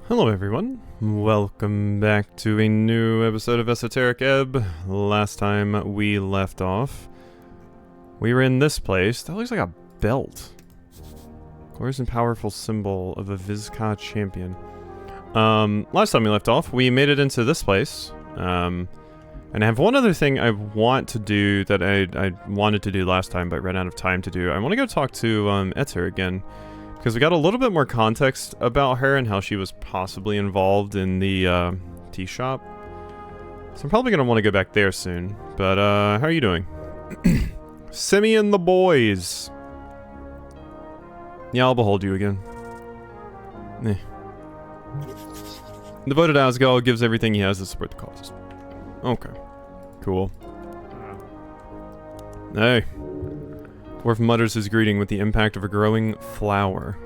Hello everyone, welcome back to a new episode of Esoteric Ebb. Last time we left off, we were in this place. That looks like a belt. Glorious and powerful symbol of a Vizca champion. Last time we left off, we made it into this place. And I have one other thing I want to do that I wanted to do last time but ran out of time to do. I want to go talk to Etzer again. Because we got a little bit more context about her and how she was possibly involved in the tea shop. So I'm probably going to want to go back there soon. But how are you doing? Simi and the boys. Yeah, I'll behold you again. Eh. Devoted Asgal gives everything he has to support the cause. Okay. Cool. Hey. Dwarf mutters his greeting with the impact of a growing flower.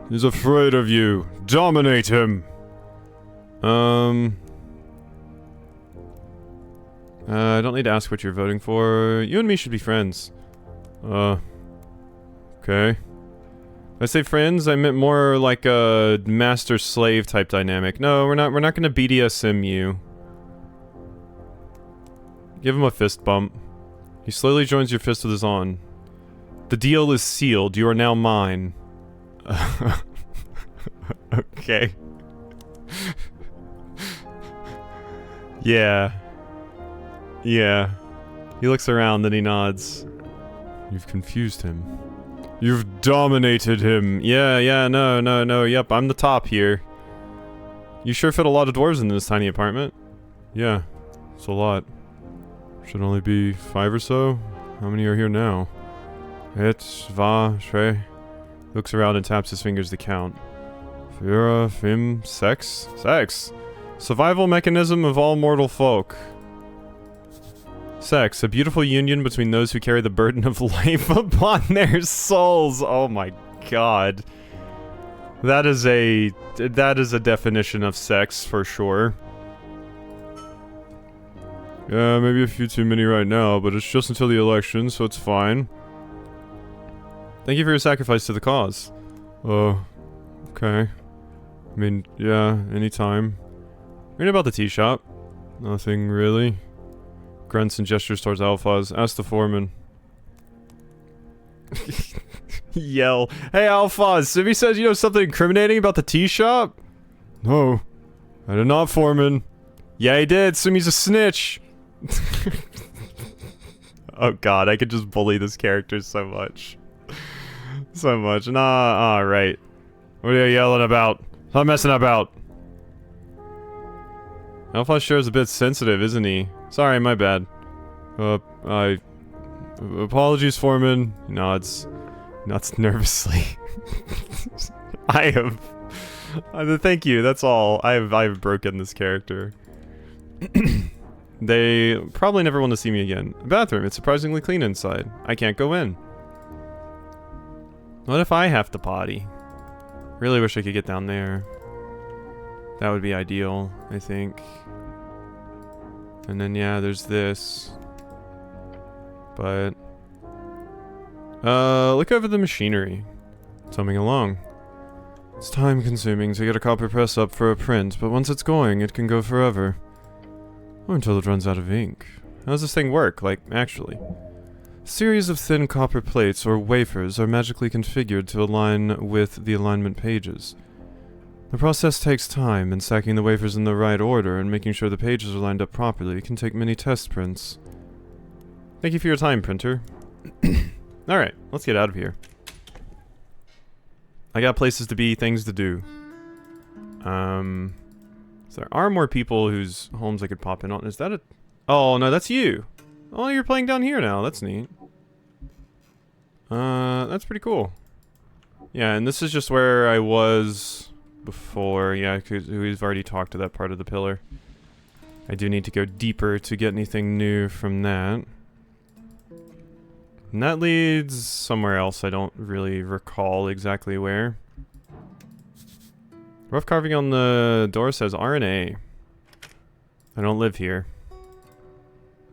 He's afraid of you. Dominate him! I don't need to ask what you're voting for. You and me should be friends. Okay. When I say friends, I meant more like a master-slave type dynamic. No, we're not gonna BDSM you. Give him a fist bump. He slowly joins your fist with his on. The deal is sealed. You are now mine. Okay. Yeah. Yeah. He looks around, then he nods. You've confused him. You've dominated him. Yeah, no. Yep, I'm the top here. You sure fit a lot of dwarves in this tiny apartment. Yeah, it's a lot. Should only be 5 or so. How many are here now? Tre. Looks around and taps his fingers to count. Fira, Fim, Sex? Sex! Survival mechanism of all mortal folk. Sex, a beautiful union between those who carry the burden of life upon their souls. Oh my god. That is a definition of sex for sure. Yeah, maybe a few too many right now, but it's just until the election, so it's fine. Thank you for your sacrifice to the cause. Oh, okay. I mean, yeah, anytime. Read about the tea shop. Nothing really. Grunts and gestures towards Alphaz. Ask the foreman. Yell. Hey Alphaz, Simi says you know something incriminating about the tea shop? No. I did not, foreman. Yeah, he did. Sumi's a snitch. Oh god, I could just bully this character so much. So much. Nah, alright. What are you yelling about? Stop messing about. Alpha sure is a bit sensitive, isn't he? Sorry, my bad. Apologies, foreman. He nods nervously. I have... thank you, that's all. I've broken this character. They probably never want to see me again. Bathroom, it's surprisingly clean inside. I can't go in. What if I have to potty? Really wish I could get down there. That would be ideal, I think. And then yeah, there's this. But look over the machinery. It's humming along. It's time consuming to get a copper press up for a print, but once it's going, it can go forever. Or until it runs out of ink. How does this thing work, like, actually? A series of thin copper plates or wafers are magically configured to align with the alignment pages. The process takes time, and stacking the wafers in the right order and making sure the pages are lined up properly can take many test prints. Thank you for your time, printer. Alright, let's get out of here. I got places to be, things to do. So there are more people whose homes I could pop in on. Is that a... Oh, no, that's you. Oh, you're playing down here now. That's neat. That's pretty cool. Yeah, and this is just where I was before. Yeah, because we've already talked to that part of the pillar. I do need to go deeper to get anything new from that. And that leads somewhere else. I don't really recall exactly where. Rough carving on the door says RNA. I don't live here. I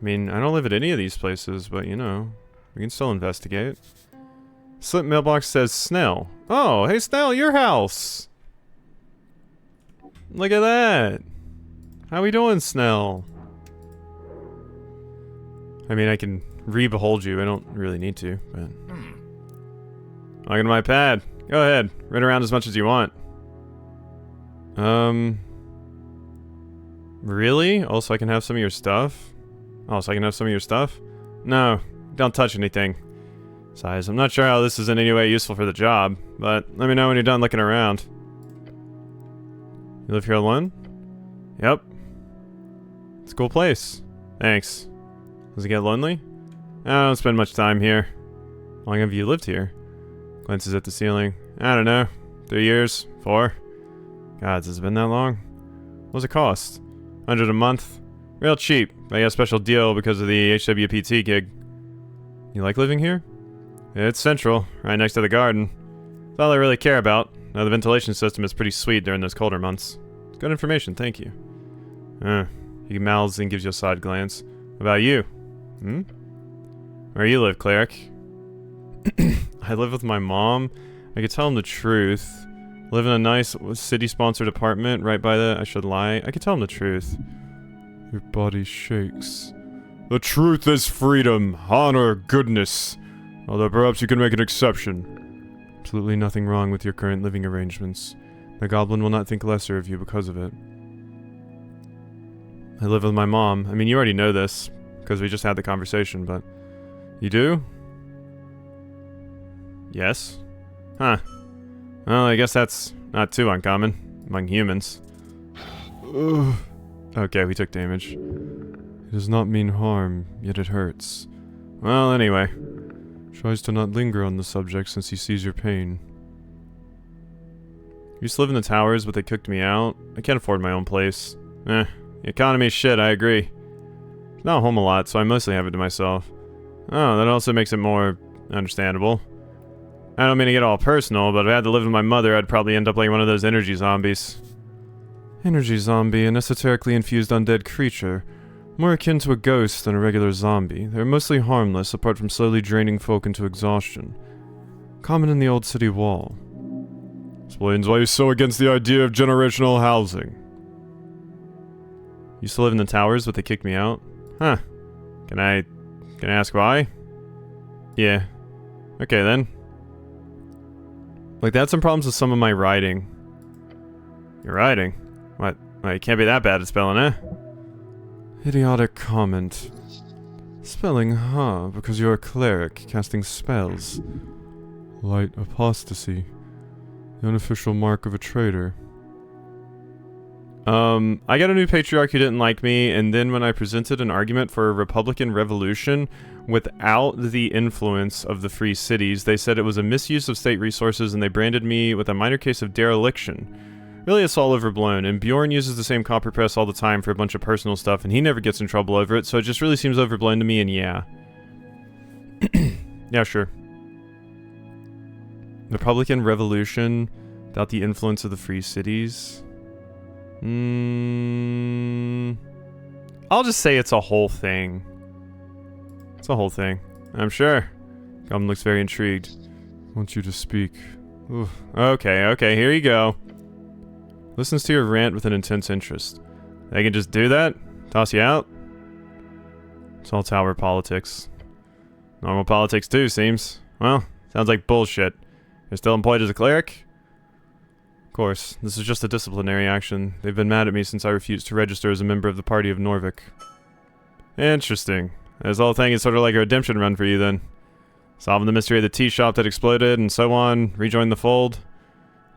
mean, I don't live at any of these places, but you know, we can still investigate. Slip mailbox says Snell. Oh, hey Snell, your house! Look at that! How we doing, Snell? I mean, I can re-behold you. I don't really need to, but... Log into my pad. Go ahead. Run around as much as you want. Really? Also, I can have some of your stuff? Oh, so I can have some of your stuff? No, don't touch anything. Besides, I'm not sure how this is in any way useful for the job, but let me know when you're done looking around. You live here alone? Yep. It's a cool place. Thanks. Does it get lonely? I don't spend much time here. How long have you lived here? Glances at the ceiling. I don't know. 3 years? 4? God, has it been that long? What does it cost? 100 a month? Real cheap. I got a special deal because of the HWPT gig. You like living here? It's central, right next to the garden. That's all I really care about. Now the ventilation system is pretty sweet during those colder months. Good information, thank you. He mouths and gives you a side glance. What about you? Where you live, cleric? I live with my mom. I could tell him the truth. I live in a nice city-sponsored apartment right by the... I should lie. I could tell him the truth. Your body shakes. The truth is freedom, honor, goodness. Although perhaps you can make an exception. Absolutely nothing wrong with your current living arrangements. The goblin will not think lesser of you because of it. I live with my mom. I mean, you already know this, because we just had the conversation, but... You do? Yes? Huh. Well, I guess that's not too uncommon among humans. Ugh. Okay, we took damage. It does not mean harm, yet it hurts. Well, anyway. Tries to not linger on the subject since he sees your pain. I used to live in the towers, but they kicked me out. I can't afford my own place. The economy's shit, I agree. It's not home a lot, so I mostly have it to myself. Oh, that also makes it more understandable. I don't mean to get all personal, but if I had to live with my mother, I'd probably end up like one of those energy zombies. Energy zombie, an esoterically infused undead creature. More akin to a ghost than a regular zombie. They're mostly harmless, apart from slowly draining folk into exhaustion. Common in the old city wall. Explains why you're so against the idea of generational housing. Used to live in the towers, but they kicked me out? Huh. Can I ask why? Yeah. Okay then. Like, they had some problems with some of my writing. Your writing? What? Well, it can't be that bad at spelling, eh? Idiotic comment. Spelling, huh? Because you're a cleric, casting spells. Light apostasy. The unofficial mark of a traitor. I got a new patriarch who didn't like me, and then when I presented an argument for a Republican revolution without the influence of the free cities, they said it was a misuse of state resources, and they branded me with a minor case of dereliction. Really, it's all overblown, and Bjorn uses the same copy press all the time for a bunch of personal stuff, and he never gets in trouble over it, so it just really seems overblown to me, and yeah. Yeah, sure. Republican revolution without the influence of the free cities... I'll just say it's a whole thing. It's a whole thing. I'm sure. Goblin looks very intrigued. I want you to speak. Ooh. Okay, here you go. Listens to your rant with an intense interest. They can just do that? Toss you out? It's all tower politics. Normal politics too, seems. Well, sounds like bullshit. You're still employed as a cleric? Of course, this is just a disciplinary action. They've been mad at me since I refused to register as a member of the party of Norvik. Interesting. This whole thing is sort of like a redemption run for you then. Solving the mystery of the tea shop that exploded and so on, rejoin the fold.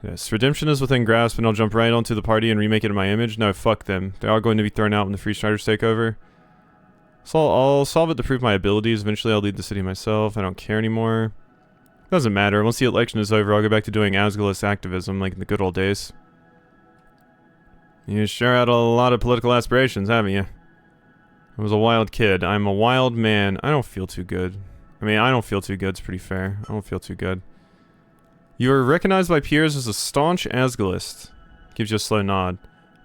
Yes, redemption is within grasp and I'll jump right onto the party and remake it in my image. No, fuck them. They're all going to be thrown out when the Free Striders take over. So I'll solve it to prove my abilities. Eventually I'll lead the city myself. I don't care anymore. Doesn't matter. Once the election is over, I'll go back to doing Asgulus activism like in the good old days. You sure had a lot of political aspirations, haven't you? I was a wild kid. I'm a wild man. I don't feel too good. I mean, I don't feel too good. It's pretty fair. I don't feel too good. You are recognized by peers as a staunch Asgulist. Gives you a slow nod.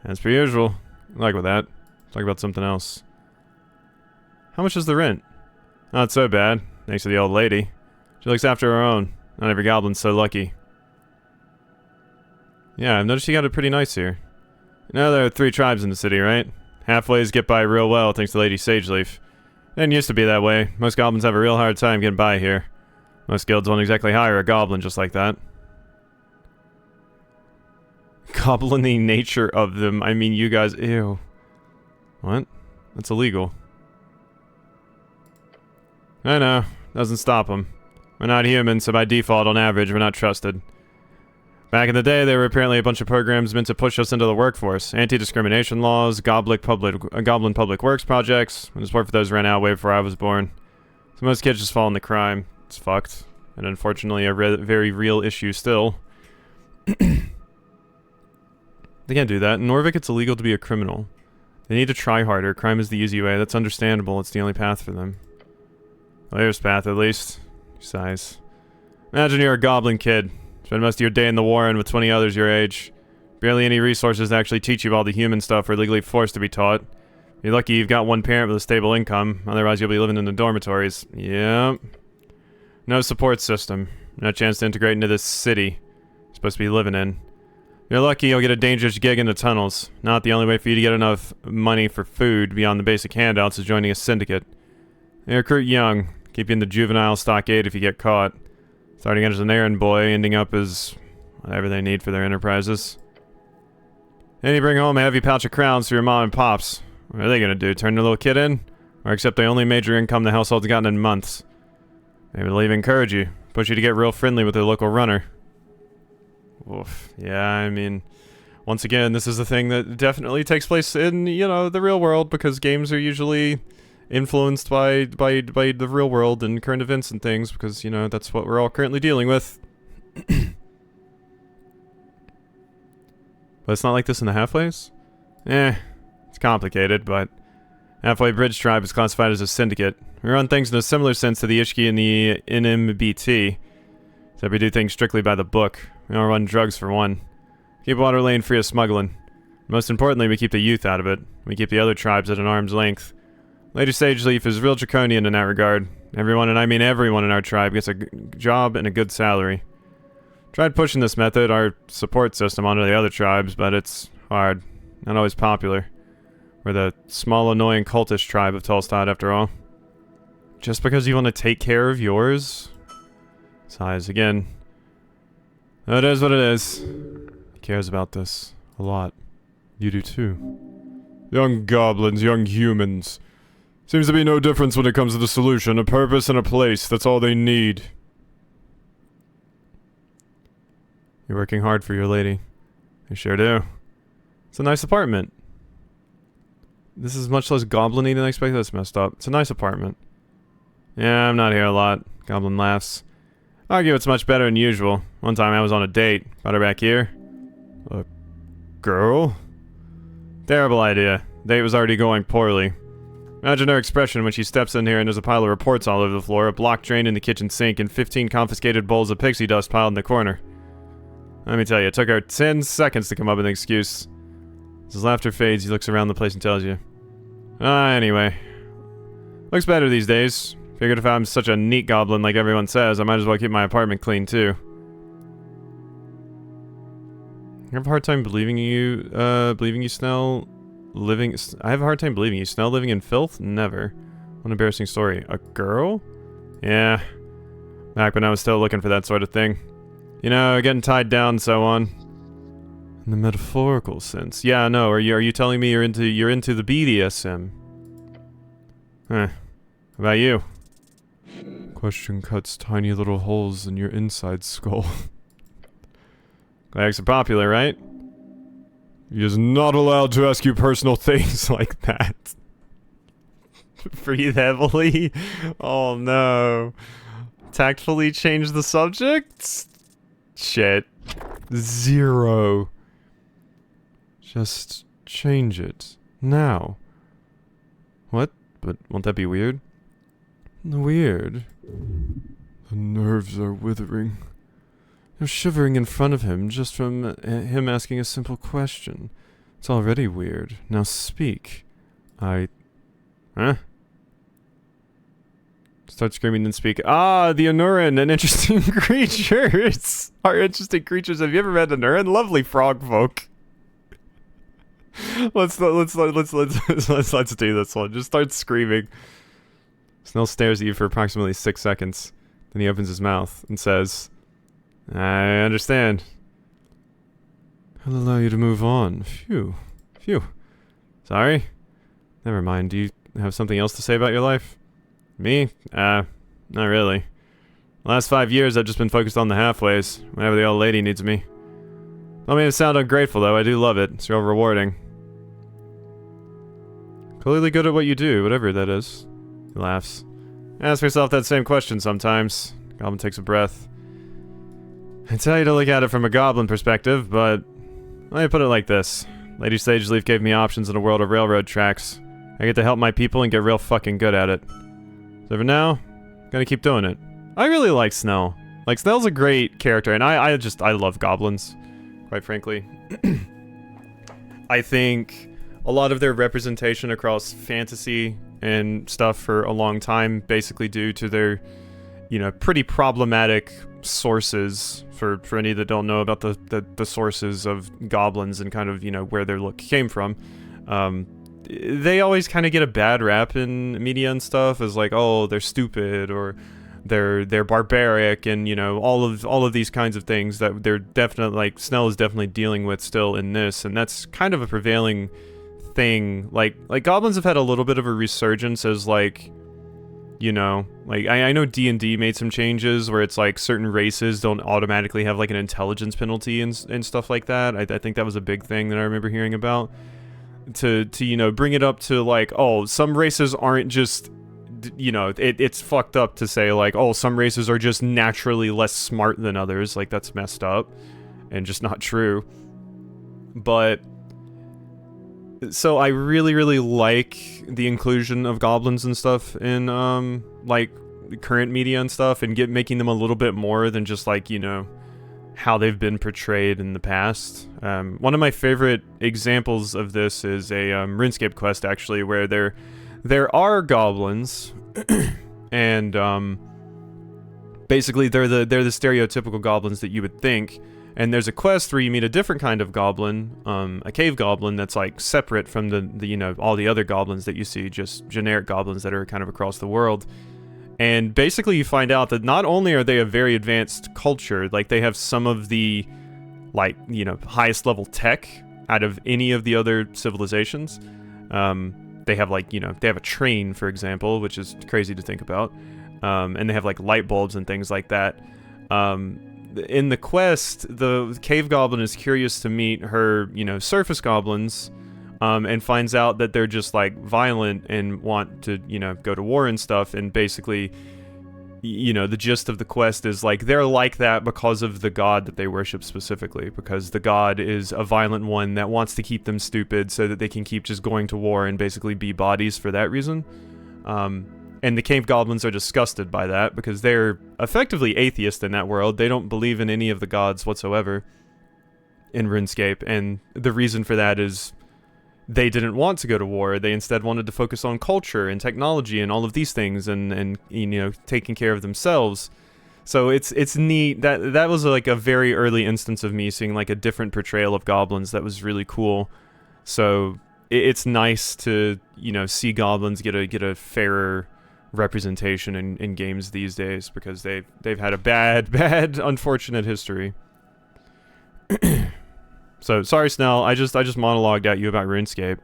As per usual. Like with that. Talk about something else. How much is the rent? Not so bad. Thanks to the old lady. She looks after her own. Not every goblin's so lucky. Yeah, I've noticed you got it pretty nice here. Now there are 3 tribes in the city, right? Halfways get by real well thanks to Lady Sageleaf. Didn't used to be that way. Most goblins have a real hard time getting by here. Most guilds won't exactly hire a goblin just like that. Goblin-y nature of them. I mean, you guys... Ew. What? That's illegal. I know. Doesn't stop them. We're not human, so by default, on average, we're not trusted. Back in the day, there were apparently a bunch of programs meant to push us into the workforce. Anti-discrimination laws, goblin public works projects. When the support for those ran out way before I was born. So most kids just fall into crime. It's fucked. And unfortunately, a very real issue still. They can't do that. In Norvik, it's illegal to be a criminal. They need to try harder. Crime is the easy way. That's understandable. It's the only path for them. There's path, at least. He sighs. Imagine you're a goblin kid. Spend most of your day in the Warren with 20 others your age. Barely any resources to actually teach you all the human stuff we're legally forced to be taught. You're lucky you've got one parent with a stable income, otherwise you'll be living in the dormitories. Yep. No support system. No chance to integrate into this city you're supposed to be living in. You're lucky you'll get a dangerous gig in the tunnels. Not the only way for you to get enough money for food beyond the basic handouts is joining a syndicate. They recruit young. Keep you in the juvenile stockade if you get caught. Starting out as an errand boy, ending up as whatever they need for their enterprises. Then you bring home a heavy pouch of crowns for your mom and pops. What are they gonna do, turn their little kid in? Or accept the only major income the household's gotten in months? Maybe they'll even encourage you, push you to get real friendly with their local runner. Oof. Yeah, I mean, once again, this is a thing that definitely takes place in, you know, the real world, because games are usually influenced by the real world and current events and things, because, you know, that's what we're all currently dealing with. But it's not like this in the Halfways? It's complicated, but Halfway Bridge Tribe is classified as a syndicate. We run things in a similar sense to the Ishki and the NMBT, except we do things strictly by the book. We don't run drugs for one. Keep Water Lane free of smuggling. Most importantly, we keep the youth out of it. We keep the other tribes at an arm's length. Lady Sageleaf is real draconian in that regard. Everyone, and I mean everyone in our tribe, gets a job and a good salary. Tried pushing this method, our support system, onto the other tribes, but it's hard. Not always popular. We're the small, annoying cultist tribe of Tolstad, after all. Just because you want to take care of yours? Sighs again. It is what it is. He cares about this. A lot. You do too. Young goblins, young humans. Seems to be no difference when it comes to the solution. A purpose and a place. That's all they need. You're working hard for your lady. You sure do. It's a nice apartment. This is much less goblin-y than I expected. That's messed up. It's a nice apartment. Yeah, I'm not here a lot. Goblin laughs. I argue it's much better than usual. One time I was on a date. Brought her back here. A girl? Terrible idea. Date was already going poorly. Imagine her expression when she steps in here and there's a pile of reports all over the floor, a block drain in the kitchen sink, and 15 confiscated bowls of pixie dust piled in the corner. Let me tell you, it took her 10 seconds to come up with an excuse. As his laughter fades, he looks around the place and tells you. Anyway. Looks better these days. Figured if I'm such a neat goblin like everyone says, I might as well keep my apartment clean too. I have a hard time believing you, Snell, I have a hard time believing you. Snell living in filth? Never. What an embarrassing story. A girl? Yeah. Back when I was still looking for that sort of thing. You know, getting tied down and so on. In the metaphorical sense. Yeah, no, are you telling me you're into the BDSM? Huh. How about you? Question cuts tiny little holes in your inside skull. Glad are popular, right? He is not allowed to ask you personal things like that. Breathe heavily? Oh no. Tactfully change the subject? Shit. 0. Just change it. Now. What? But won't that be weird? Weird? The nerves are withering. They're shivering in front of him just from him asking a simple question. It's already weird. Now speak. Huh? Start screaming then speak. Ah, the Anurin, an interesting creatures. Are interesting creatures. Have you ever met Anurin? Lovely frog folk. let's do this one. Just start screaming. Snell stares at you for approximately 6 seconds. Then he opens his mouth and says, I understand. I'll allow you to move on. Phew. Phew. Sorry? Never mind. Do you have something else to say about your life? Me? Not really. The last 5 years I've just been focused on the halfways, whenever the old lady needs me. Don't mean to sound ungrateful though, I do love it. It's real rewarding. Clearly good at what you do, whatever that is. He laughs. Ask yourself that same question sometimes. Goblin takes a breath. I tell you to look at it from a goblin perspective, but let me put it like this. Lady Sageleaf gave me options in a world of railroad tracks. I get to help my people and get real fucking good at it. So for now, I'm gonna keep doing it. I really like Snell. Like, Snell's a great character, and I love goblins, quite frankly. I think a lot of their representation across fantasy and stuff for a long time, basically due to their, you know, pretty problematic sources, for any that don't know about the sources of goblins and kind of, you know, where their look came from. They always kind of get a bad rap in media and stuff as like, oh, they're stupid, or they're barbaric, and, you know, all of these kinds of things that they're definitely, like, Snell is definitely dealing with still in this, and that's kind of a prevailing thing. Like goblins have had a little bit of a resurgence as, like, you know, like, I know D&D made some changes where it's like certain races don't automatically have like an intelligence penalty and stuff like that. I think that was a big thing that I remember hearing about. To you know, bring it up to like, oh, some races aren't just, you know, it's fucked up to say like, oh, some races are just naturally less smart than others. Like, that's messed up and just not true. But so I really, really like the inclusion of goblins and stuff in, like, current media and stuff, and making them a little bit more than just, like, you know, how they've been portrayed in the past. One of my favorite examples of this is a RuneScape quest, actually, where there are goblins, and basically they're the stereotypical goblins that you would think. And there's a quest where you meet a different kind of goblin, a cave goblin that's like separate from the you know, all the other goblins that you see, just generic goblins that are kind of across the world. And basically you find out that not only are they a very advanced culture, like they have some of the, like, you know, highest level tech out of any of the other civilizations. They have, like, you know, they have a train, for example, which is crazy to think about. And they have like light bulbs and things like that. In the quest, the cave goblin is curious to meet her, you know, surface goblins, and finds out that they're just, like, violent and want to, you know, go to war and stuff. And basically, you know, the gist of the quest is, like, they're like that because of the god that they worship specifically, because the god is a violent one that wants to keep them stupid so that they can keep just going to war and basically be bodies for that reason. And the cave goblins are disgusted by that because they're effectively atheist in that world. They don't believe in any of the gods whatsoever in RuneScape, and the reason for that is they didn't want to go to war. They instead wanted to focus on culture and technology and all of these things, and you know, taking care of themselves. So it's neat. That was like a very early instance of me seeing like a different portrayal of goblins that was really cool. So it's nice to, you know, see goblins get a fairer representation in games these days, because they've had a bad unfortunate history. So sorry, Snell, I just monologued at you about RuneScape.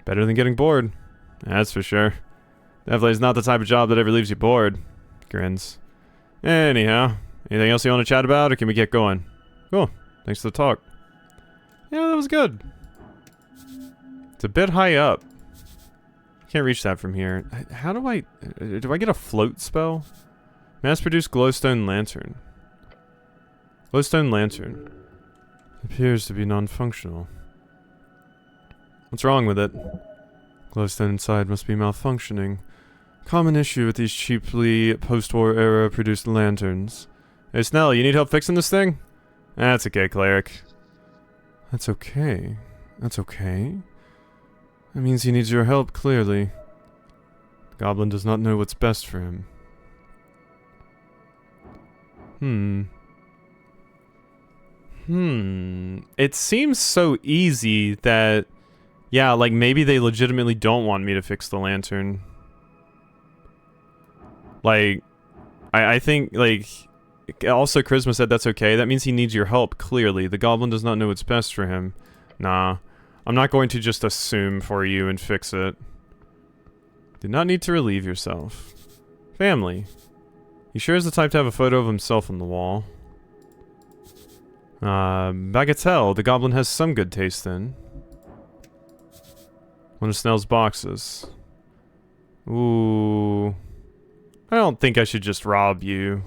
Better than getting bored, that's for sure. Definitely is not the type of job that ever leaves you bored. Grins. Anyhow, anything else you want to chat about, or can we get going? Cool, thanks for the talk. Yeah, that was good. It's a bit high up. Can't reach that from here. How do I get a float spell? Mass produce glowstone lantern. Glowstone lantern. Appears to be non-functional. What's wrong with it? Glowstone inside must be malfunctioning. Common issue with these cheaply post-war era produced lanterns. Hey Snell, you need help fixing this thing? That's okay, cleric. That's okay. That's okay. That means he needs your help, clearly. The goblin does not know what's best for him. It seems so easy that, yeah, like maybe they legitimately don't want me to fix the lantern. Like, I think, like, also Charisma said that's okay. That means he needs your help, clearly. The goblin does not know what's best for him. Nah, I'm not going to just assume for you and fix it. Did not need to relieve yourself. Family. He sure is the type to have a photo of himself on the wall. Bagatelle. The goblin has some good taste then. One of Snell's boxes. Ooh. I don't think I should just rob you.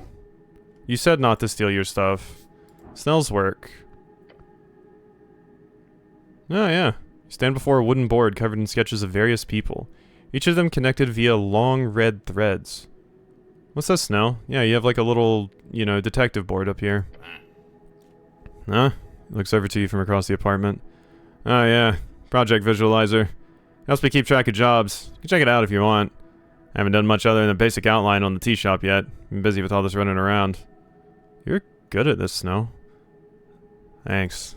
You said not to steal your stuff. Snell's work. Oh yeah. You stand before a wooden board covered in sketches of various people. Each of them connected via long red threads. What's that, Snell? Yeah, you have like a little, you know, detective board up here. Huh? Looks over to you from across the apartment. Oh yeah. Project visualizer. Helps me keep track of jobs. You can check it out if you want. I haven't done much other than a basic outline on the tea shop yet. I'm busy with all this running around. You're good at this, Snell. Thanks.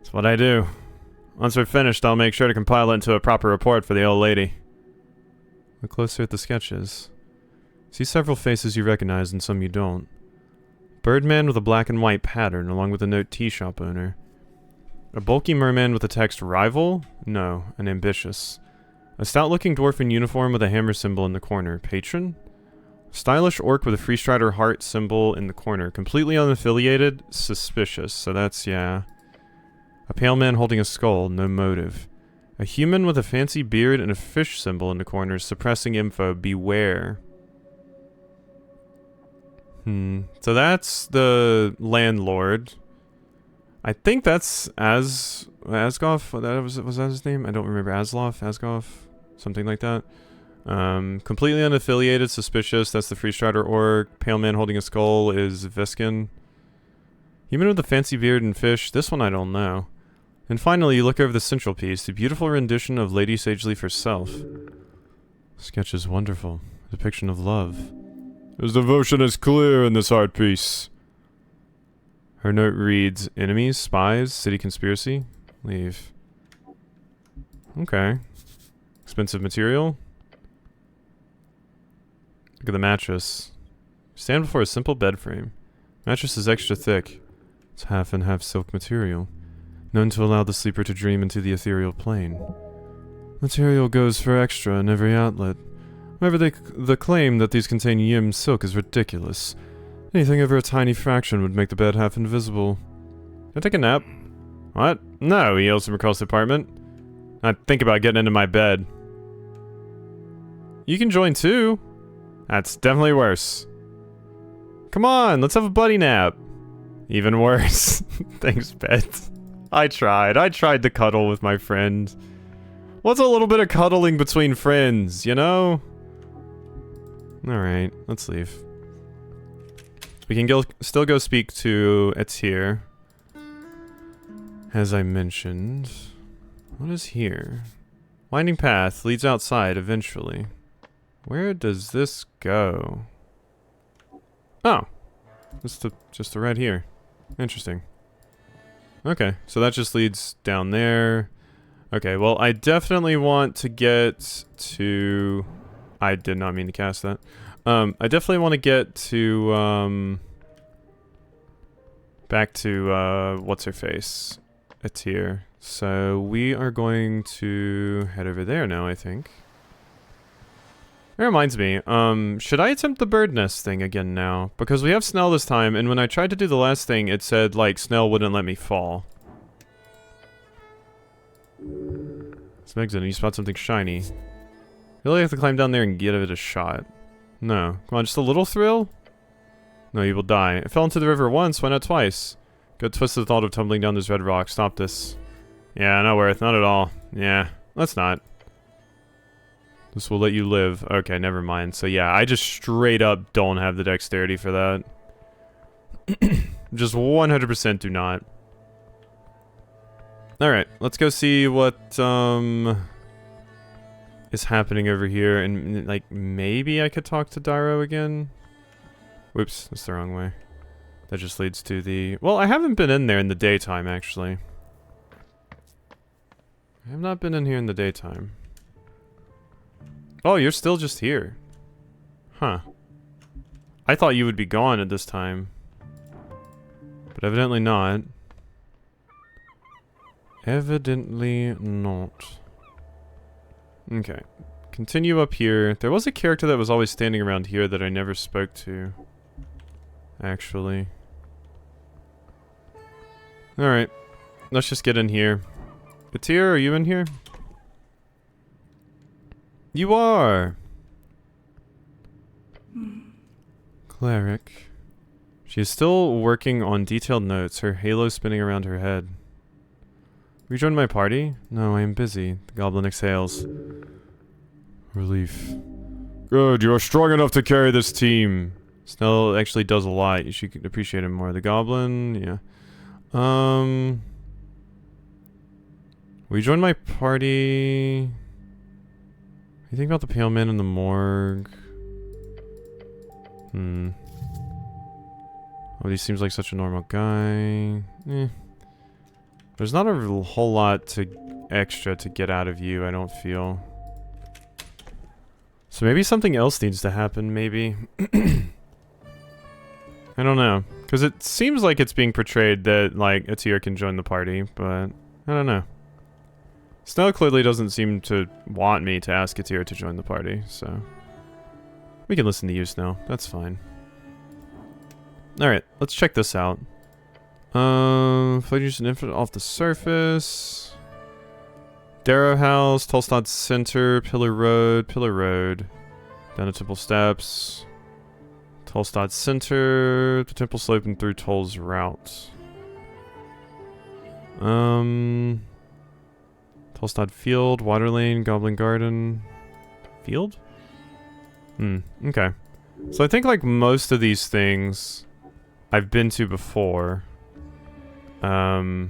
It's what I do. Once we're finished, I'll make sure to compile it into a proper report for the old lady. Look closer at the sketches. See several faces you recognize and some you don't. Birdman with a black and white pattern, along with the note tea shop owner. A bulky merman with the text rival? No, an ambitious. A stout-looking dwarf in uniform with a hammer symbol in the corner. Patron? Stylish orc with a Freestrider heart symbol in the corner. Completely unaffiliated? Suspicious. So that's, yeah. A pale man holding a skull. No motive. A human with a fancy beard and a fish symbol in the corner. Suppressing info. Beware. So that's the landlord. I think that's Asgoff. Was that his name? I don't remember. Asgoff? Something like that. Completely unaffiliated, suspicious. That's the Freestrider orc. Pale man holding a skull is Viskin. Human with a fancy beard and fish. This one I don't know. And finally, you look over the central piece. The beautiful rendition of Lady Sageleaf herself. Sketch is wonderful. A depiction of love. His devotion is clear in this art piece. Her note reads, enemies, spies, city conspiracy. Leave. Okay. Expensive material. Look at the mattress. Stand before a simple bed frame. Mattress is extra thick. It's half and half silk material. Known to allow the sleeper to dream into the ethereal plane. Material goes for extra in every outlet. However, the claim that these contain yim silk is ridiculous. Anything over a tiny fraction would make the bed half invisible. Can I take a nap? What? No, he yells from across the apartment. I think about getting into my bed. You can join too. That's definitely worse. Come on, let's have a buddy nap. Even worse. Thanks, Bet. I tried to cuddle with my friend. What's a little bit of cuddling between friends, you know? Alright, let's leave. We can still go speak to Etir. As I mentioned. What is here? Winding path leads outside eventually. Where does this go? Oh. Just to right here. Interesting. Okay, so that just leads down there. Okay, well, I definitely want to get to... I did not mean to cast that. I definitely want to get to, back to, what's-her-face? Etir. So, we are going to head over there now, I think. That reminds me, should I attempt the bird nest thing again now? Because we have Snell this time, and when I tried to do the last thing, it said, like, Snell wouldn't let me fall. Smegson, you spot something shiny. Really have to climb down there and give it a shot. No. Come on, just a little thrill? No, you will die. I fell into the river once, why not twice? Got twisted the thought of tumbling down this red rock. Stop this. Yeah, not worth. Not at all. Yeah, let's not. This will let you live. Okay, never mind. So yeah, I just straight up don't have the dexterity for that. Just 100% do not. Alright, let's go see what, is happening over here, and, like, maybe I could talk to Dairo again? Whoops, that's the wrong way. That just leads to the... Well, I haven't been in there in the daytime, actually. I have not been in here in the daytime. Oh, you're still just here. Huh. I thought you would be gone at this time. But evidently not. Evidently not. Okay. Continue up here. There was a character that was always standing around here that I never spoke to. Actually. Alright. Let's just get in here. Batir, are you in here? You are! Cleric. She is still working on detailed notes, her halo spinning around her head. Will you join my party? No, I am busy. The goblin exhales. Relief. Good, you are strong enough to carry this team. Snell actually does a lot. You should appreciate him more. The goblin, yeah. Will you join my party? What do you think about the pale man in the morgue? Oh, he seems like such a normal guy. There's not a whole lot extra to get out of you, I don't feel. So maybe something else needs to happen, maybe. I don't know. Because it seems like it's being portrayed that, like, Atir can join the party, but I don't know. Snell clearly doesn't seem to want me to ask Atir to join the party, so... We can listen to you, Snell. That's fine. Alright, let's check this out. Footage and info off the surface. Darrow House, Tolstad Center, Pillar Road. Down to Temple Steps. Tolstad Center, the Temple Slope and through Toll's route. Tolstad Field, Water Lane, Goblin Garden. Field? Okay. So I think like most of these things I've been to before. I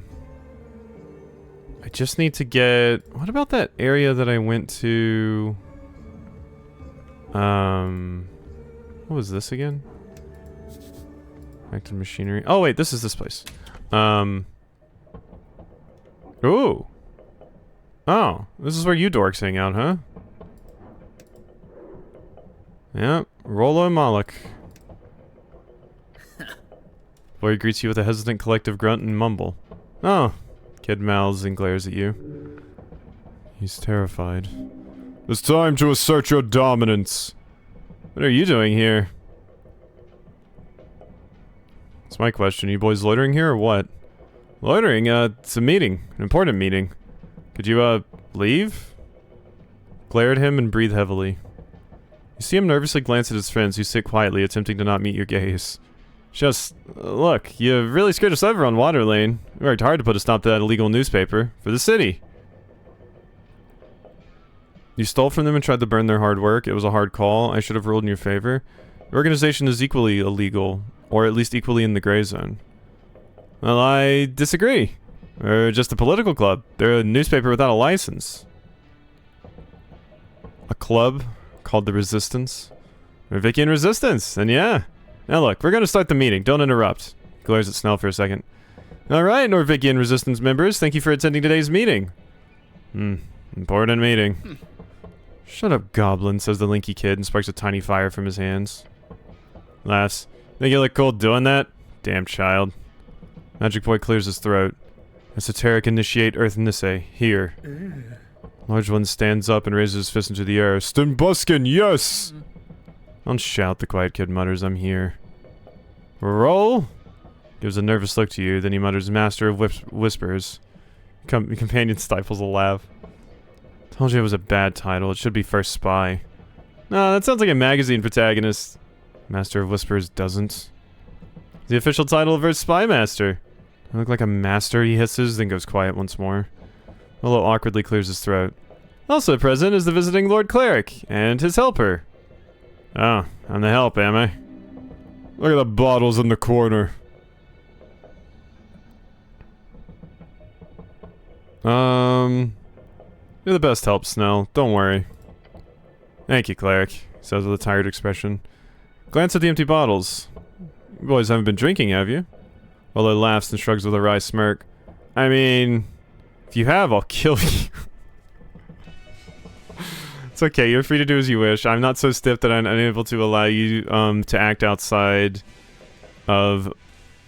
just need to get... What about that area that I went to? What was this again? Active machinery. Oh wait, this is this place. Ooh. Oh, this is where you dorks hang out, huh? Yep, Rolo Moloch. Boy greets you with a hesitant collective grunt and mumble. Oh. Kid mouths and glares at you. He's terrified. It's time to assert your dominance. What are you doing here? That's my question. Are you boys loitering here or what? Loitering? It's a meeting. An important meeting. Could you, leave? Glare at him and breathe heavily. You see him nervously glance at his friends who sit quietly, attempting to not meet your gaze. Just, look, you really screwed us over on Water Lane. We worked hard to put a stop to that illegal newspaper. For the city. You stole from them and tried to burn their hard work. It was a hard call. I should have ruled in your favor. Your organization is equally illegal, or at least equally in the gray zone. Well, I disagree. They're just a political club. They're a newspaper without a license. A club called the Resistance? Norvikian Resistance, and yeah. Now look, we're gonna start the meeting. Don't interrupt. He glares at Snell for a second. Alright, Norvikian Resistance members, thank you for attending today's meeting. Important meeting. Shut up, Goblin, says the lanky kid and sparks a tiny fire from his hands. Laughs. Think you look cool doing that? Damn child. Magic Boy clears his throat. Esoteric initiate Earth Nisse. Here. Large one stands up and raises his fist into the air. Stenbuskin, yes! Don't shout, the quiet kid mutters, I'm here. Roll? Gives a nervous look to you, then he mutters, Master of Whispers. Companion stifles a laugh. Told you it was a bad title, it should be First Spy. No, that sounds like a magazine protagonist. Master of Whispers doesn't. The official title of Earth Spy Master. I look like a master, he hisses, then goes quiet once more. Rolo awkwardly clears his throat. Also present is the visiting Lord Cleric, and his helper. Oh, I'm the help, am I? Look at the bottles in the corner. You're the best help, Snell. Don't worry. Thank you, Cleric, he says with a tired expression. Glance at the empty bottles. You boys haven't been drinking, have you? Weller laughs and shrugs with a wry smirk. I mean, if you have, I'll kill you. It's okay, you're free to do as you wish. I'm not so stiff that I'm unable to allow you to act outside of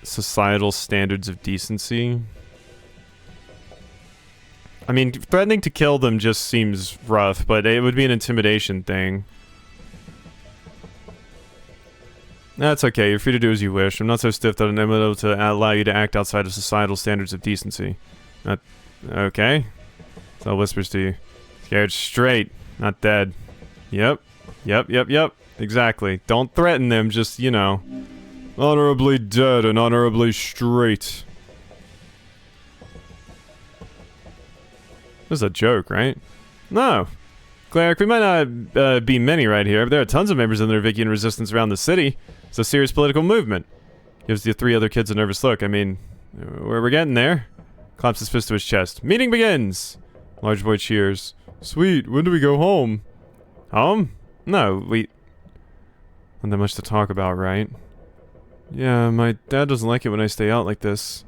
societal standards of decency. I mean, threatening to kill them just seems rough, but it would be an intimidation thing. That's okay, you're free to do as you wish. I'm not so stiff that I'm unable to allow you to act outside of societal standards of decency. Okay. So whispers to you. Scared straight. Not dead. Yep. Exactly. Don't threaten them, just, you know. Honorably dead and honorably straight. This is a joke, right? No. Cleric, we might not be many right here, but there are tons of members of the Nervikian resistance around the city. It's a serious political movement. Gives the 3 other kids a nervous look. I mean, we're getting there. Claps his fist to his chest. Meeting begins! Large boy cheers. Sweet, when do we go home? Home? No, we... Not that much to talk about, right? Yeah, my dad doesn't like it when I stay out like this.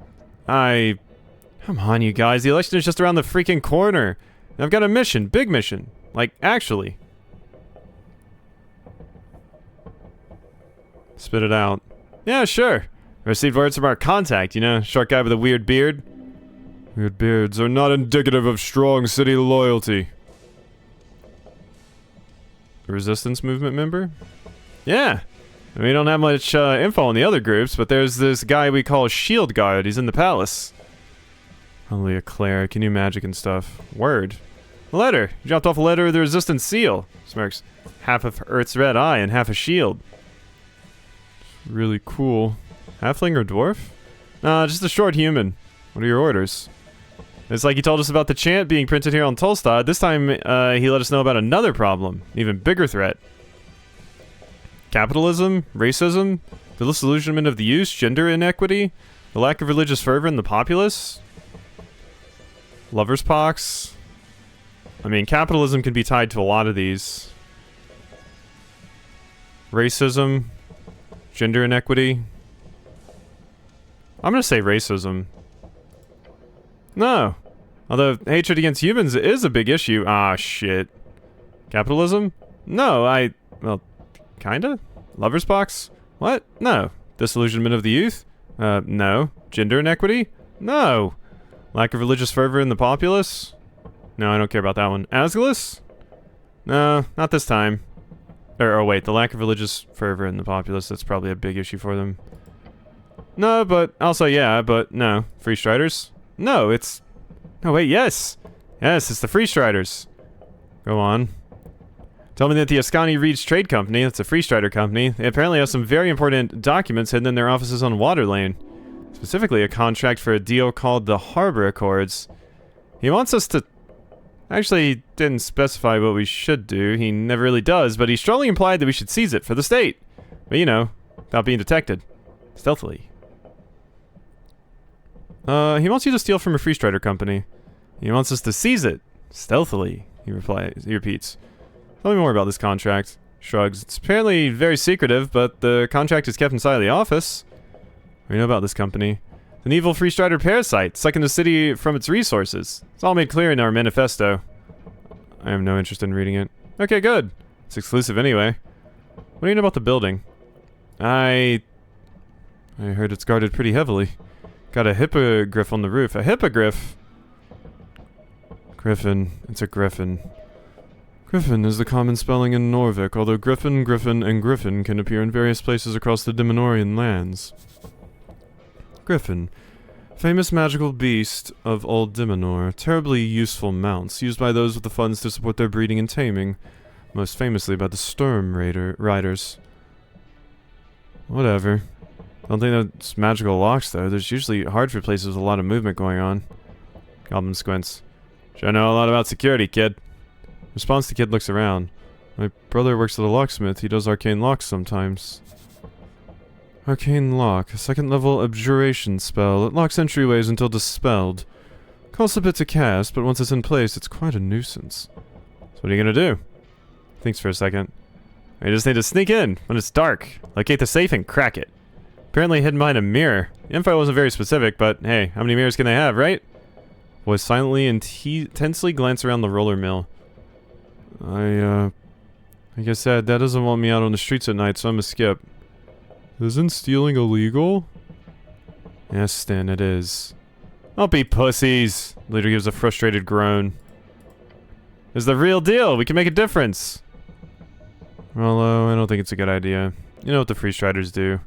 Come on, you guys, the election is just around the freaking corner. And I've got a mission, big mission. Like, actually. Spit it out. Yeah, sure. Received words from our contact, you know, short guy with a weird beard. Weird beards are not indicative of strong city loyalty. A resistance movement member? Yeah. We don't have much info on the other groups, but there's this guy we call Shield Guard. He's in the palace. Only a cleric. He knew magic and stuff. Word. A letter. He dropped off a letter with the resistance seal. Smirks. Half of Earth's red eye and half a shield. It's really cool. Halfling or dwarf? Nah, just a short human. What are your orders? It's like he told us about the chant being printed here on Tolstad. This time, he let us know about another problem. Even bigger threat. Capitalism? Racism? The disillusionment of the youth? Gender inequity? The lack of religious fervor in the populace? Lover's pox? I mean, capitalism can be tied to a lot of these. Racism? Gender inequity? I'm gonna say racism. No. Although hatred against humans is a big issue. Ah, shit. Capitalism? No, well, kinda? Lover's box? What? No. Disillusionment of the youth? No. Gender inequity? No. Lack of religious fervor in the populace? No, I don't care about that one. Asgulus? No, not this time. Oh wait, the lack of religious fervor in the populace, that's probably a big issue for them. No, but also yeah, but no. Free Striders? No, it's... Oh wait, yes! Yes, it's the Free Striders. Go on. Tell me that the Ascani Reeds Trade Company, that's a Free Strider company, they apparently have some very important documents hidden in their offices on Waterlane. Specifically a contract for a deal called the Harbor Accords. He wants us to... Actually, he didn't specify what we should do. He never really does, but he strongly implied that we should seize it for the state. But you know, without being detected. Stealthily. He wants you to steal from a Free Strider company. He wants us to seize it. Stealthily, he repeats. Tell me more about this contract. Shrugs. It's apparently very secretive, but the contract is kept inside the office. What do you know about this company? It's an evil Free Strider parasite, sucking the city from its resources. It's all made clear in our manifesto. I have no interest in reading it. Okay, good. It's exclusive anyway. What do you know about the building? I heard it's guarded pretty heavily. Got a hippogriff on the roof. A hippogriff? Griffin. It's a griffin. Griffin is the common spelling in Norvik, although griffin, griffin, and griffin can appear in various places across the Dimenorian lands. Griffin. Famous magical beast of Old Dimenor. Terribly useful mounts, used by those with the funds to support their breeding and taming. Most famously by the Sturm Riders. Whatever. Don't think that's magical locks, though. There's usually hard for places with a lot of movement going on. Goblin squints. Sure know a lot about security, kid. Response to kid looks around. My brother works at a locksmith. He does arcane locks sometimes. Arcane lock. A second level abjuration spell. It locks entryways until dispelled. Costs a bit to cast, but once it's in place, it's quite a nuisance. So what are you gonna do? Thinks for a second. I just need to sneak in when it's dark. Locate the safe and crack it. Apparently hidden behind a mirror. The info wasn't very specific, but hey, how many mirrors can they have, right? Boys silently and tensely glance around the roller mill. Like I said, Dad doesn't want me out on the streets at night, so I'm gonna skip. Isn't stealing illegal? Yes, Stan, it is. Don't be pussies. Leader gives a frustrated groan. It's the real deal. We can make a difference. Although, I don't think it's a good idea. You know what the Free Striders do.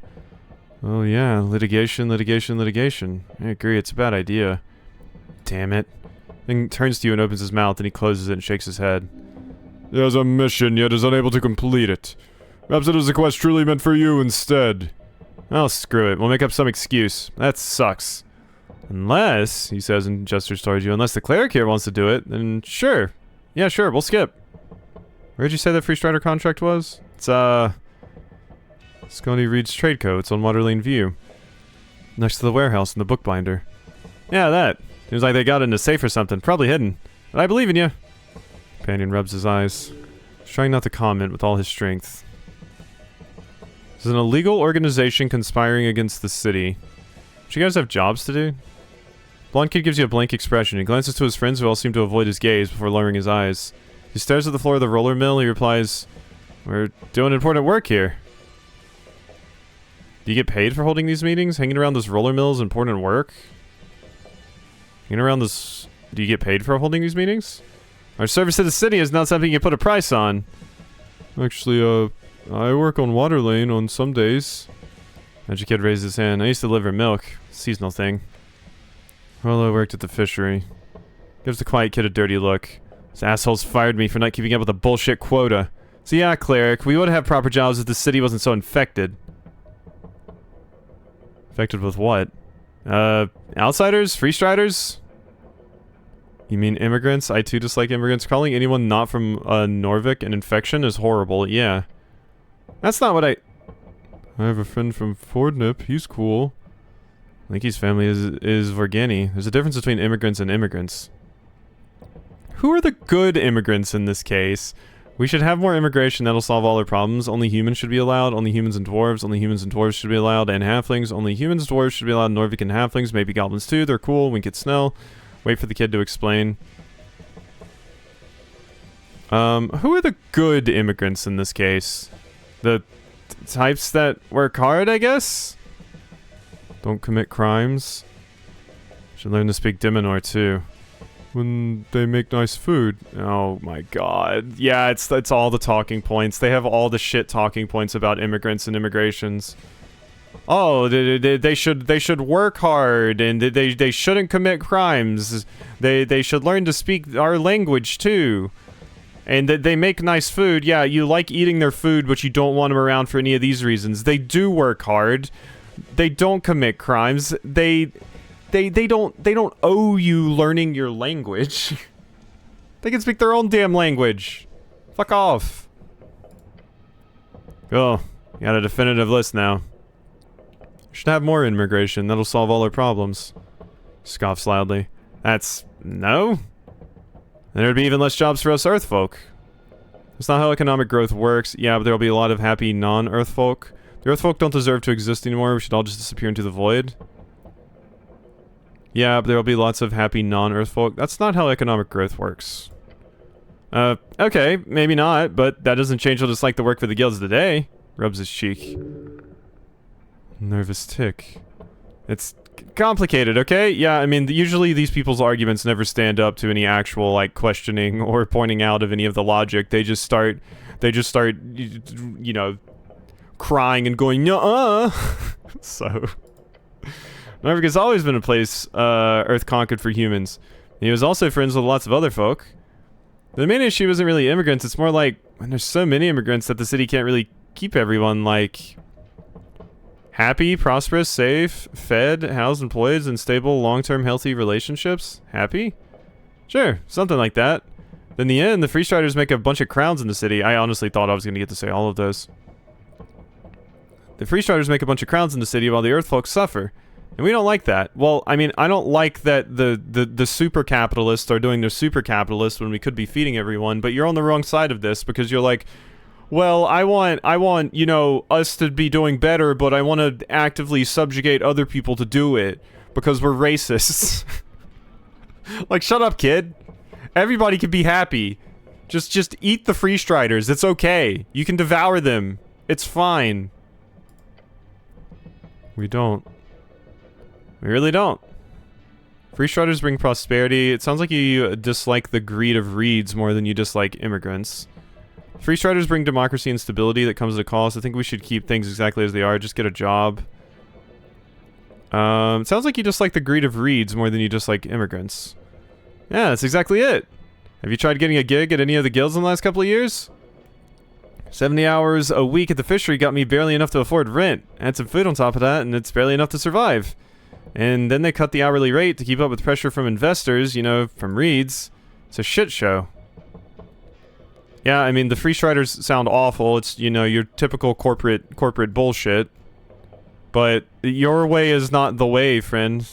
Oh yeah, litigation, litigation, litigation. I agree, it's a bad idea. Damn it. Then turns to you and opens his mouth, and he closes it and shakes his head. He has a mission, yet is unable to complete it. Perhaps it is a quest truly meant for you instead. Oh, screw it. We'll make up some excuse. That sucks. Unless, he says and gestures towards you, unless the cleric here wants to do it, then sure. Yeah, sure, we'll skip. Where'd you say that Free Strider contract was? It's, Scotty Reed's trade co. It's on Waterlane View. Next to the warehouse and the bookbinder. Yeah, that. Seems like they got it in a safe or something. Probably hidden. But I believe in you. Companion rubs his eyes. He's trying not to comment with all his strength. This is an illegal organization conspiring against the city. Do you guys have jobs to do? Blonde kid gives you a blank expression. He glances to his friends who all seem to avoid his gaze before lowering his eyes. He stares at the floor of the roller mill. He replies, "We're doing important work here." Do you get paid for holding these meetings? Hanging around this roller mill is important work? Hanging around this... Do you get paid for holding these meetings? Our service to the city is not something you can put a price on. Actually, I work on Waterlane on some days. Magic Kid raises his hand. I used to deliver milk. Seasonal thing. Well, I worked at the fishery. Gives the quiet kid a dirty look. This assholes fired me for not keeping up with the bullshit quota. So yeah, cleric, we would have proper jobs if the city wasn't so infected. Infected with what? Outsiders? Free Striders? You mean immigrants? I too dislike immigrants. Calling anyone not from Norvik an infection is horrible, yeah. That's not what I have a friend from Fordnip. He's cool. Linky's family is Vorgani. There's a difference between immigrants and immigrants. Who are the good immigrants in this case? We should have more immigration, that'll solve all our problems. Only humans should be allowed, only humans and dwarves, only humans and dwarves should be allowed, and halflings. Only humans, dwarves should be allowed, Norvik and halflings, maybe goblins too, they're cool, wink at Snell. Wait for the kid to explain. Who are the good immigrants in this case? The types that work hard, I guess? Don't commit crimes. Should learn to speak Diminor too. When they make nice food. Oh my god. Yeah, it's all the talking points. They have all the shit talking points about immigrants and immigrations. Oh, they should work hard, and they shouldn't commit crimes. They should learn to speak our language too. And they make nice food. Yeah, you like eating their food, but you don't want them around for any of these reasons. They do work hard. They don't commit crimes. They don't owe you learning your language. They can speak their own damn language. Fuck off. Oh, got a definitive list now. Should have more immigration. That'll solve all our problems. Scoffs loudly. That's... no? Then there'd be even less jobs for us Earthfolk. That's not how economic growth works. Yeah, but there'll be a lot of happy non-Earthfolk. The Earthfolk don't deserve to exist anymore. We should all just disappear into the void. Yeah, but there'll be lots of happy non-Earthfolk. That's not how economic growth works. Okay, maybe not, but that doesn't change. I'll just like the work for the guilds today. Rubs his cheek. Nervous tick. It's complicated, okay? Yeah, I mean, usually these people's arguments never stand up to any actual, like, questioning or pointing out of any of the logic. They just start, you know, crying and going, nuh-uh. So... Norvik has always been a place Earth conquered for humans. He was also friends with lots of other folk. The main issue isn't really immigrants, it's more like when there's so many immigrants that the city can't really keep everyone, like, happy, prosperous, safe, fed, housed, employed, and stable, long-term, healthy relationships. Happy? Sure, something like that. In the end, the Free Striders make a bunch of crowns in the city. I honestly thought I was going to get to say all of those. The Free Striders make a bunch of crowns in the city while the Earthfolk suffer. And we don't like that. Well, I mean, I don't like that the super capitalists are doing their super capitalist when we could be feeding everyone, but you're on the wrong side of this because you're like, well, I want, you know, us to be doing better, but I want to actively subjugate other people to do it because we're racists. Like, shut up, kid. Everybody can be happy. Just eat the Free Striders. It's okay. You can devour them. It's fine. We don't. We really don't. Free Striders bring prosperity. It sounds like you dislike the greed of reeds more than you dislike immigrants. Free Striders bring democracy and stability that comes at a cost. I think we should keep things exactly as they are. Just get a job. It sounds like you dislike the greed of reeds more than you dislike immigrants. Yeah, that's exactly it. Have you tried getting a gig at any of the guilds in the last couple of years? 70 hours a week at the fishery got me barely enough to afford rent. Add some food on top of that, and it's barely enough to survive. And then they cut the hourly rate to keep up with pressure from investors, you know, from reeds. It's a shit show. Yeah, I mean, the Free Striders sound awful. It's, you know, your typical corporate bullshit. But your way is not the way, friend.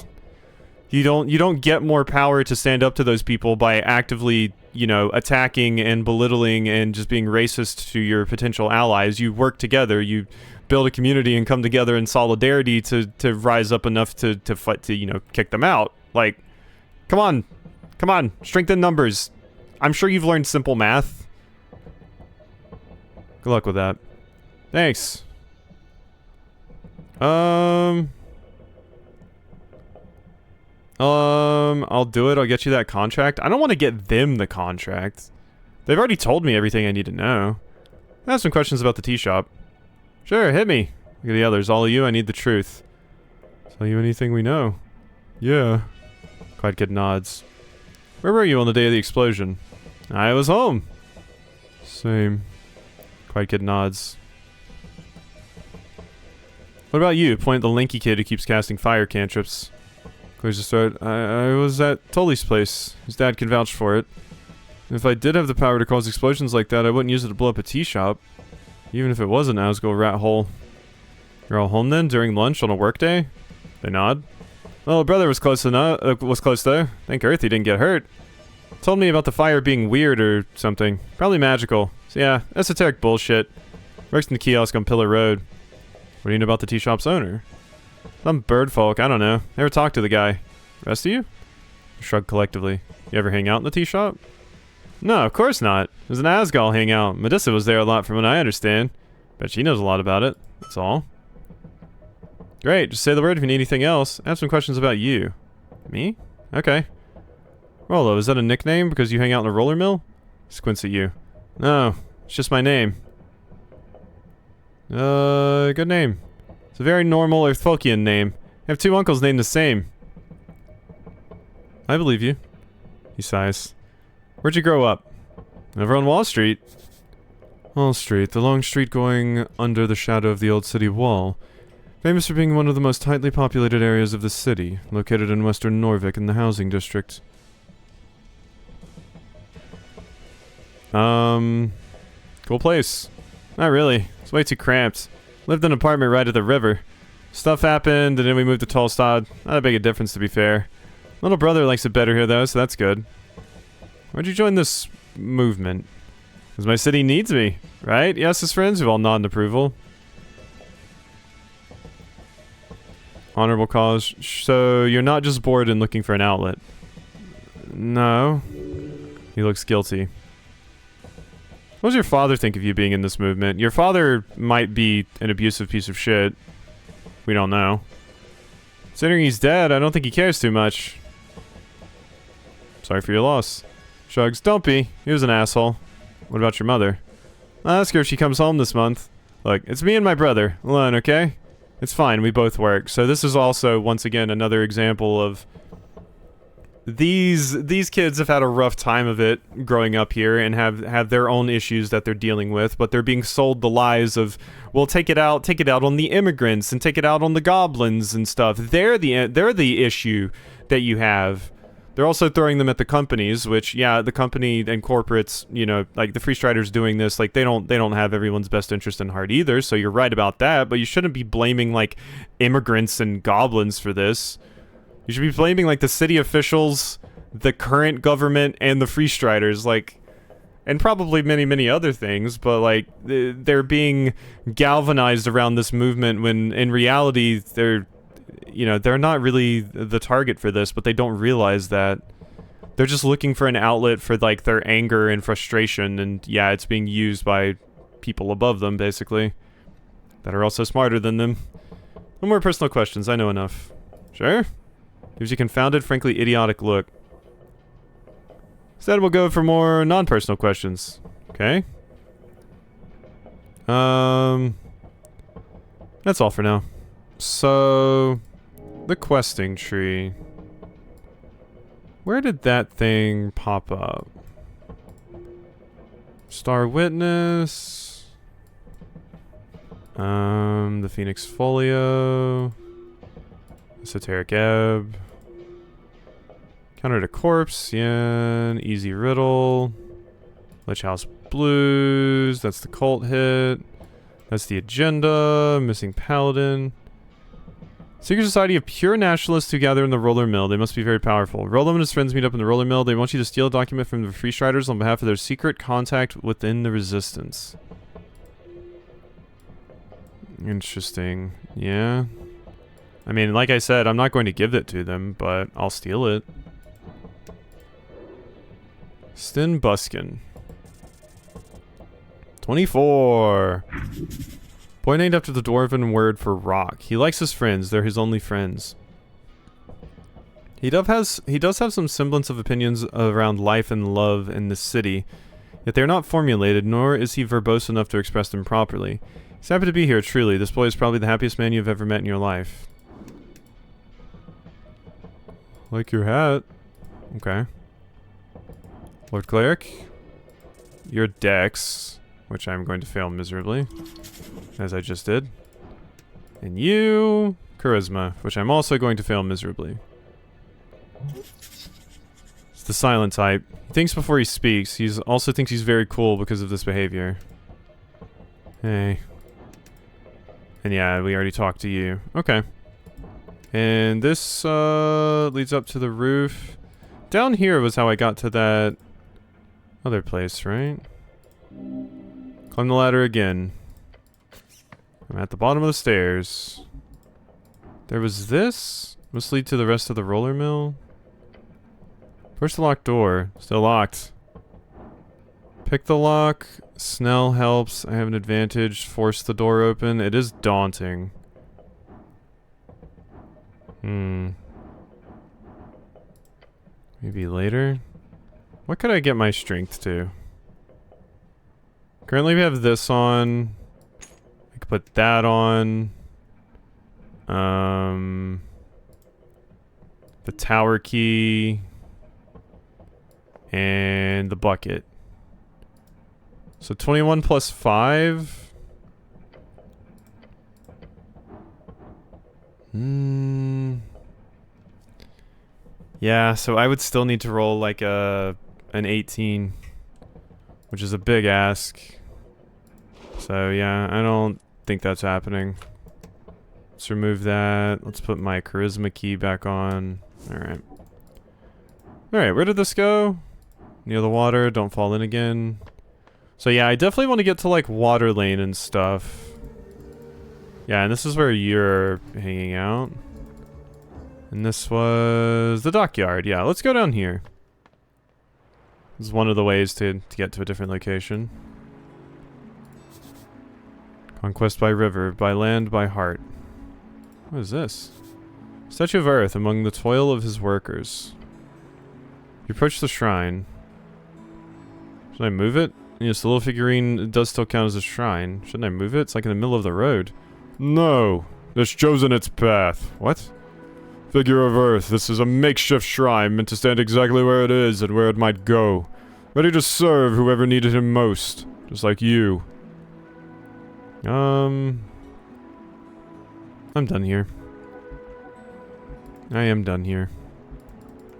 You don't get more power to stand up to those people by actively, you know, attacking and belittling and just being racist to your potential allies. You work together. You build a community and come together in solidarity to rise up enough to fight, to, you know, kick them out. Like, come on, strengthen numbers. I'm sure you've learned simple math. Good luck with that. Thanks. I'll do it. I'll get you that contract. I don't want to get them the contract. They've already told me everything I need to know. I have some questions about the tea shop. Sure, hit me. Look at the others. All of you, I need the truth. Tell you anything we know. Yeah. Quiet Kid nods. Where were you on the day of the explosion? I was home. Same. Quiet Kid nods. What about you? Point at the lanky kid who keeps casting fire cantrips. Clears his throat. I was at Tully's place. His dad can vouch for it. And if I did have the power to cause explosions like that, I wouldn't use it to blow up a tea shop. Even if it was an Asgore rat hole. You're all home then, during lunch on a work day? They nod. Well, brother was close enough. Was close though. Thank Earth he didn't get hurt. Told me about the fire being weird or something. Probably magical. So yeah, esoteric bullshit. Works in the kiosk on Pillar Road. What do you know about the tea shop's owner? Some bird folk, I don't know. Never talked to the guy. Rest of you? Shrug collectively. You ever hang out in the tea shop? No, of course not. There's an Asgore hangout. Medusa was there a lot from what I understand. Bet she knows a lot about it. That's all. Great, just say the word if you need anything else. I have some questions about you. Me? Okay. Rollo, is that a nickname because you hang out in a roller mill? Squints at you. No, it's just my name. Good name. It's a very normal Earthfolkian name. I have two uncles named the same. I believe you. He sighs. Where'd you grow up? Over on Wall Street. Wall Street, the long street going under the shadow of the old city wall. Famous for being one of the most tightly populated areas of the city, located in western Norvik in the housing district. Cool place. Not really. It's way too cramped. Lived in an apartment right at the river. Stuff happened, and then we moved to Tolstad. Not a big a difference, to be fair. Little brother likes it better here, though, so that's good. Why'd you join this movement? Because my city needs me, right? Yes, his friends who all nod in approval. Honorable cause. So you're not just bored and looking for an outlet? No. He looks guilty. What does your father think of you being in this movement? Your father might be an abusive piece of shit. We don't know. Considering he's dead, I don't think he cares too much. Sorry for your loss. Shrugs. Don't be. He was an asshole. What about your mother? I'll ask her if she comes home this month. Look, it's me and my brother. Alone, okay? It's fine. We both work. So this is also, once again, another example of these kids have had a rough time of it growing up here and have their own issues that they're dealing with, but they're being sold the lies of, well, take it out on the immigrants and take it out on the goblins and stuff. They're the issue that you have. They're also throwing them at the companies, which, yeah, the company and corporates, you know, like the Free Striders doing this, like they don't have everyone's best interest in heart either. So you're right about that, but you shouldn't be blaming like immigrants and goblins for this. You should be blaming like the city officials, the current government, and the Free Striders. Like, and probably many, many other things, but like they're being galvanized around this movement when in reality they're, you know, they're not really the target for this, but they don't realize that. They're just looking for an outlet for like their anger and frustration, and yeah, it's being used by people above them, basically, that are also smarter than them. No more personal questions, I know enough. Sure? Gives you confounded, frankly idiotic look. Instead, we'll go for more non-personal questions. Okay. That's all for now. So, the questing tree. Where did that thing pop up? Star Witness. The Phoenix Folio. Esoteric Ebb. Counter to Corpse, yeah. Easy Riddle. Lich House Blues. That's the cult hit. That's the agenda. Missing Paladin. Secret Society of pure nationalists who gather in the Roller Mill. They must be very powerful. Rollum and his friends meet up in the Roller Mill. They want you to steal a document from the Free Striders on behalf of their secret contact within the Resistance. Interesting. Yeah. I mean, like I said, I'm not going to give it to them, but I'll steal it. Stin Buskin. 24. Boy named after the dwarven word for rock. He likes his friends. They're his only friends. He does have some semblance of opinions around life and love in this city, yet they are not formulated, nor is he verbose enough to express them properly. He's happy to be here, truly. This boy is probably the happiest man you've ever met in your life. Like your hat. Okay. Lord Cleric. Your Dex, which I'm going to fail miserably, as I just did. And you, Charisma, which I'm also going to fail miserably. It's the silent type. He thinks before he speaks. He also thinks he's very cool because of this behavior. Hey. And yeah, we already talked to you. Okay. And this leads up to the roof. Down here was how I got to that other place, right? Climb the ladder again. I'm at the bottom of the stairs. There was this. Must lead to the rest of the roller mill. Push the locked door. Still locked. Pick the lock. Snell helps. I have an advantage. Force the door open. It is daunting. Maybe later? What could I get my strength to? Currently we have this on. I could put that on. The tower key. And the bucket. So 21 plus 5. Yeah, so I would still need to roll like an 18, which is a big ask. So yeah, I don't think that's happening. Let's remove that. Let's put my charisma key back on. Alright. Alright, where did this go? Near the water, don't fall in again. So yeah, I definitely want to get to like water lane and stuff. Yeah, and this is where you're hanging out. And this was the dockyard. Yeah, let's go down here. This is one of the ways to get to a different location. Conquest by river, by land, by heart. What is this? Statue of Earth among the toil of his workers. You approach the shrine. Should I move it? Yes, the little figurine does still count as a shrine. Shouldn't I move it? It's like in the middle of the road. No! It's chosen its path. What? Figure of Earth, this is a makeshift shrine meant to stand exactly where it is and where it might go. Ready to serve whoever needed him most. Just like you. I'm done here. I am done here.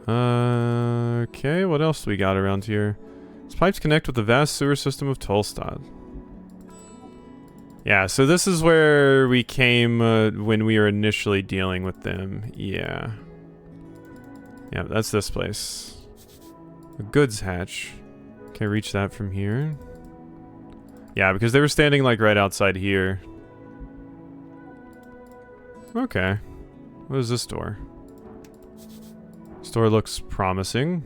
Okay, what else do we got around here? These pipes connect with the vast sewer system of Tolstad. Yeah, so this is where we came when we were initially dealing with them. Yeah. Yeah, that's this place. A goods hatch. Can't reach that from here. Yeah, because they were standing like right outside here. Okay. What is this door? This door looks promising.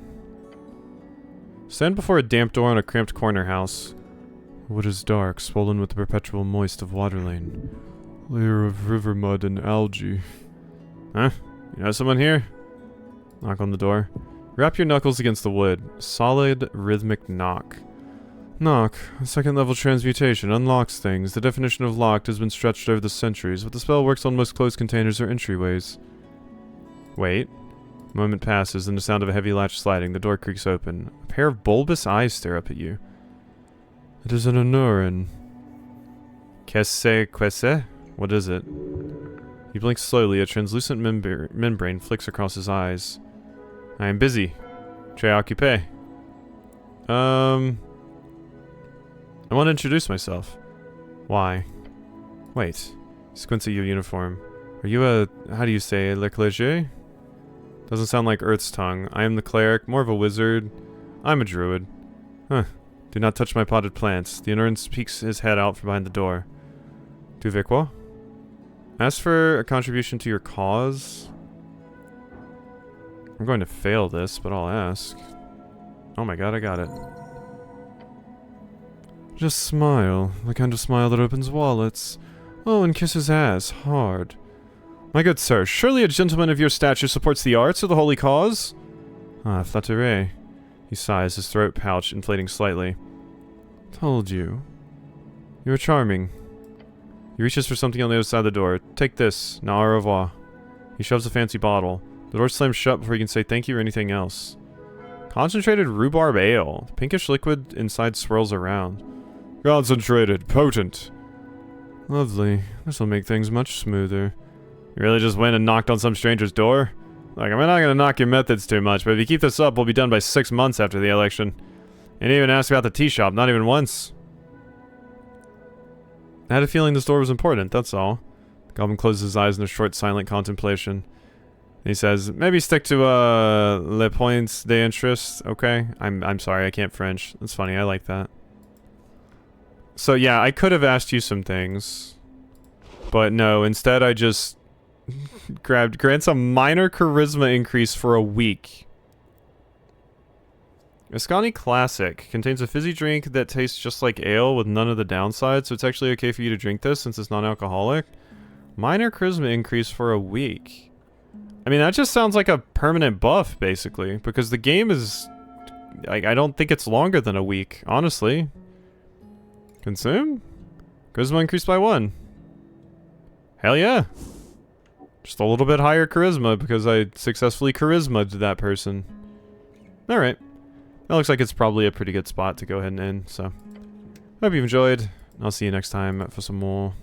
Stand before a damp door in a cramped corner house. Wood is dark, swollen with the perpetual moist of water lane. Layer of river mud and algae. Huh? You know someone here? Knock on the door. Wrap your knuckles against the wood. Solid, rhythmic knock. Knock. A second level transmutation unlocks things. The definition of locked has been stretched over the centuries, but the spell works on most closed containers or entryways. Wait. A moment passes, and the sound of a heavy latch sliding. The door creaks open. A pair of bulbous eyes stare up at you. It is an Anurin. Qu'est-ce? What is it? He blinks slowly. A translucent membrane flicks across his eyes. I am busy. Très occupé. I want to introduce myself. Why? Wait. He squints at your uniform. Are you a... how do you say? Le clergé? Doesn't sound like Earth's tongue. I am the cleric, more of a wizard. I'm a druid. Huh. Do not touch my potted plants. The Anurin peeks his head out from behind the door. Tu veux quoi? Ask for a contribution to your cause? I'm going to fail this, but I'll ask. Oh my god, I got it. Just smile. The kind of smile that opens wallets. Oh, and kiss his ass. Hard. My good sir, surely a gentleman of your stature supports the arts or the holy cause? Ah, flattery. He sighs, his throat pouch inflating slightly. Told you. You're charming. He reaches for something on the other side of the door. Take this. Now au revoir. He shoves a fancy bottle. The door slams shut before he can say thank you or anything else. Concentrated rhubarb ale. Pinkish liquid inside swirls around. Concentrated. Potent. Lovely. This will make things much smoother. You really just went and knocked on some stranger's door? Like, I'm not gonna knock your methods too much, but if you keep this up, we'll be done by 6 months after the election. And even asked about the tea shop, not even once. I had a feeling this door was important, that's all. The goblin closes his eyes in a short, silent contemplation. And he says, maybe stick to, les points d'interest, okay? I'm sorry, I can't French. That's funny, I like that. So yeah, I could have asked you some things. But no, instead I just... grants a minor charisma increase for a week. Ascani Classic contains a fizzy drink that tastes just like ale with none of the downsides, so it's actually okay for you to drink this since it's non-alcoholic. Minor charisma increase for a week. I mean, that just sounds like a permanent buff, basically, because the game is... I don't think it's longer than a week, honestly. Consume? Charisma increased by 1. Hell yeah. Just a little bit higher charisma because I successfully charisma'd that person. Alright. That looks like it's probably a pretty good spot to go ahead and end, so... Hope you've enjoyed. I'll see you next time for some more.